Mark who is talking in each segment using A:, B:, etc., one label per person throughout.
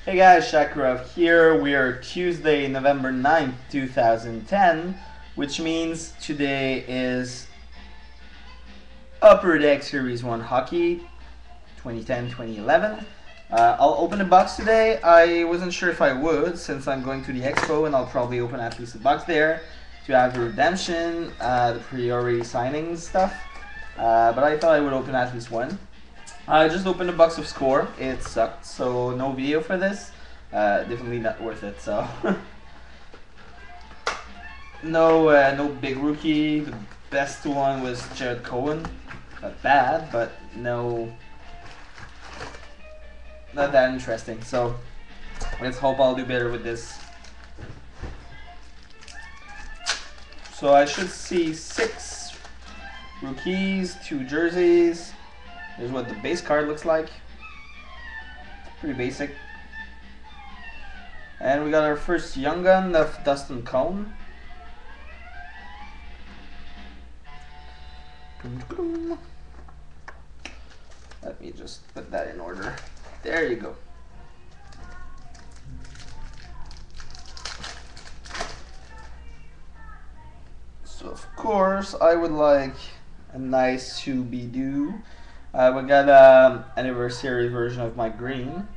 A: Hey guys, Shakarov here. We are Tuesday, November 9th, 2010, which means today is Upper Deck Series 1 Hockey 2010-2011. I'll open a box today. I wasn't sure if I would since I'm going to the expo and I'll probably open at least a box there to have the redemption, the priority signings stuff. But I thought I would open at least one. I just opened a box of Score. It sucked, so no video for this. Definitely not worth it. So no big rookie. The best one was Jared Cohen. Not bad, but no, not that interesting. So let's hope I'll do better with this. So I should see 6 rookies, 2 jerseys. Here's what the base card looks like. Pretty basic. And we got our first Young Gun of Dustin Cone. Let me just put that in order. There you go. So of course I would like a nice Scooby-Doo. We got an anniversary version of my green.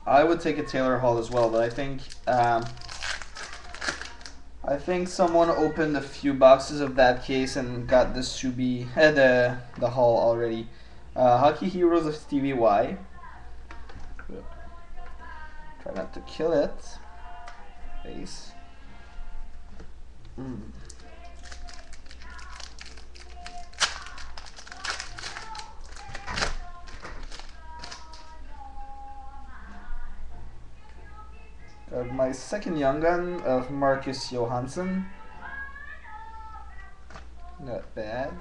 A: I would take a Taylor Hall as well, but I think someone opened a few boxes of that case and got the the Hall already. Hockey Heroes of Stevie Y. Try not to kill it. Base. My second Young Gun of Marcus Johansson. Not bad.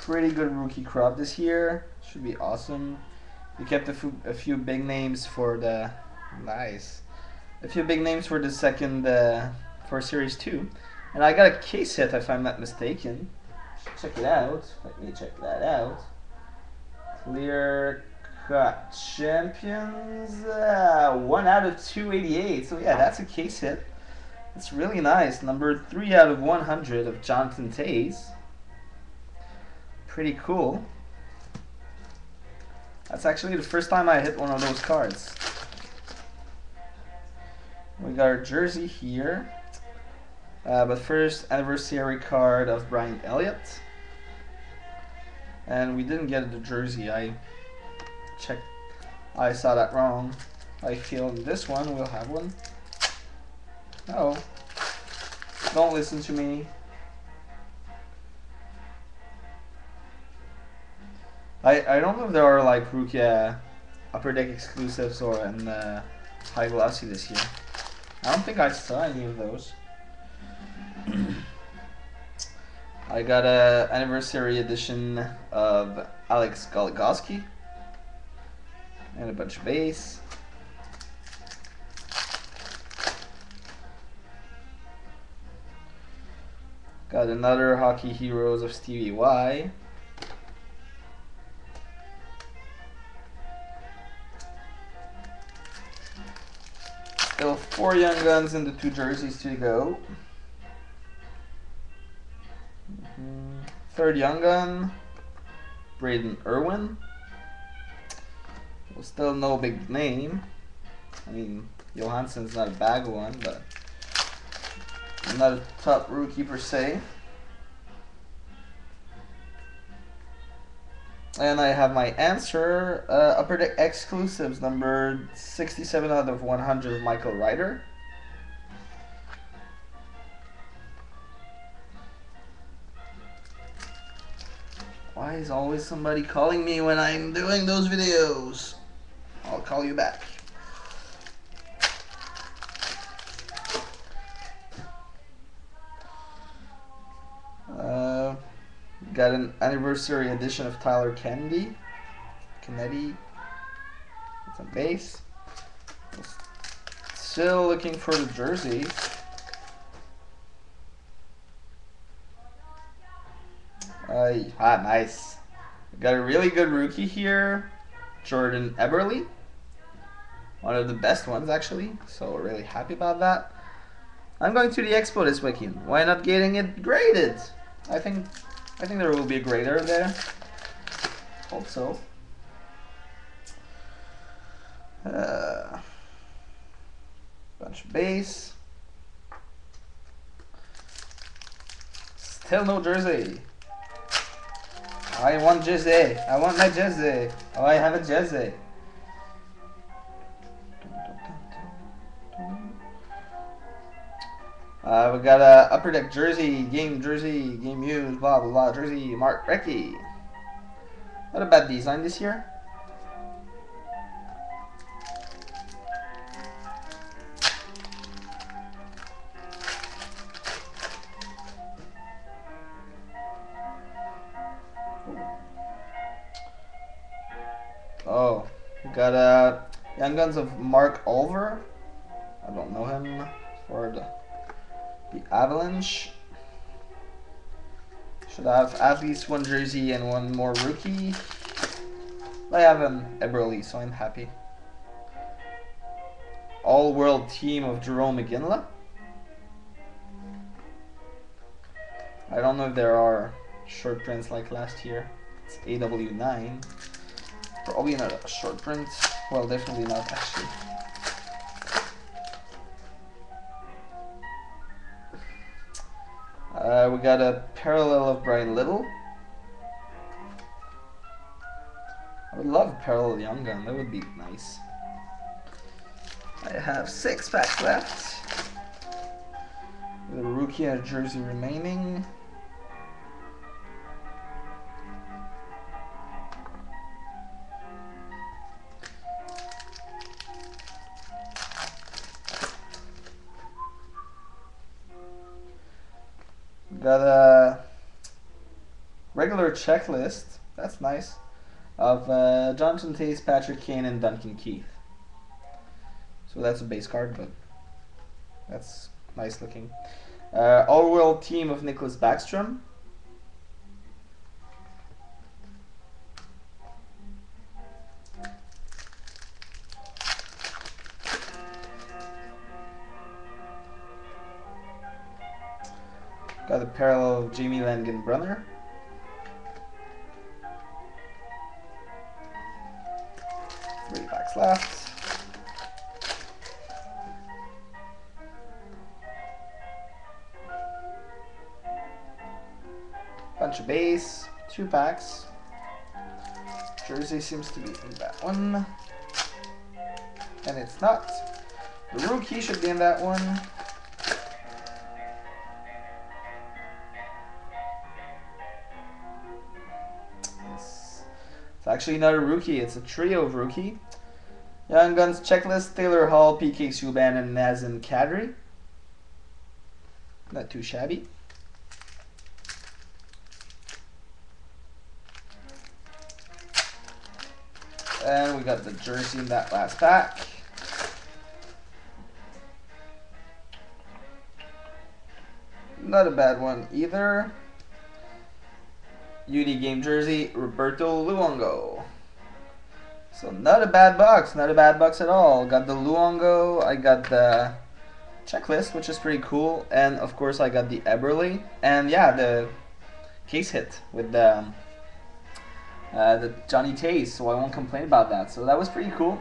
A: Pretty good rookie crop this year. Should be awesome. We kept a few big names for the a few big names for the second for Series 2, and I got a case hit if I'm not mistaken. Check it out. Let me check that out. Clear Cut Champions, 1 out of 288. So yeah, that's a case hit. It's really nice. Number 3 out of 100 of Jonathan Toews. Pretty cool. That's actually the first time I hit one of those cards. We got our jersey here. But first, anniversary card of Brian Elliott. And we didn't get the jersey. I saw that wrong. I feel this one will have one. No. Don't listen to me. I don't know if there are like rookie Upper Deck exclusives or in High Glossy this year. I don't think I saw any of those. I got a anniversary edition of Alex Goligoski. And a bunch of base. Got another Hockey Heroes of Stevie Y. Still 4 Young Guns and the 2 jerseys to go. Third Young Gun, Braden Irwin. Well, still no big name. I mean, Johansson's not a bag one, but not a top rookie per se. And I have my answer, Upper Deck exclusives, number 67 out of 100 of Michael Ryder. Why is always somebody calling me when I'm doing those videos? I'll call you back. Got an anniversary edition of Tyler Kennedy. It's a base. Still looking for the jerseys. Nice. Got a really good rookie here, Jordan Eberle. One of the best ones actually, so we're really happy about that. I'm going to the expo this weekend. Why not getting it graded? I think there will be a grader there. Hope so. Bunch of base. Still no jersey. I want jersey. I want my jersey. Oh, I have a jersey. We got a Upper Deck jersey, game used, blah blah blah, jersey, Mark Recchi. Not a bad design this year. Oh, we got Young Guns of Mark Olver. I don't know him for the Avalanche. Should have at least one jersey and one more rookie. I have an Eberle, so I'm happy. All-world team of Jerome McGinley. I don't know if there are short prints like last year. It's AW9. Probably not a short print. Well, definitely not actually. We got a parallel of Brian Little. I would love a parallel Young Gun. That would be nice. I have 6 packs left. With a rookie and a jersey remaining. Got a regular checklist, that's nice, of Jonathan Toews, Patrick Kane, and Duncan Keith. So that's a base card, but that's nice looking. All-world team of Nicholas Backstrom. Got the parallel of Jamie Langen-Brunner. Three packs left. Bunch of base, 2 packs. Jersey seems to be in that one. And it's not. The rookie should be in that one. It's actually not a rookie, it's a trio of rookie. Young Guns checklist, Taylor Hall, PK Subban, and Nazem Kadri. Not too shabby. And we got the jersey in that last pack. Not a bad one either. UD game jersey, Roberto Luongo. So not a bad box, not a bad box at all. Got the Luongo, I got the checklist, which is pretty cool, and of course I got the Eberle, and yeah, the case hit with the Johnny Toews, so I won't complain about that. So that was pretty cool.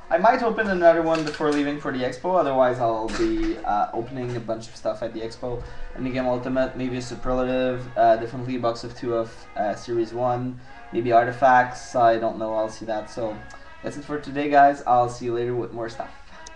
A: I might open another one before leaving for the expo, otherwise I'll be opening a bunch of stuff at the expo. And Game Ultimate, maybe a Superlative, definitely a box of 2 of Series 1, maybe Artifacts, I don't know, I'll see that. So that's it for today guys, I'll see you later with more stuff.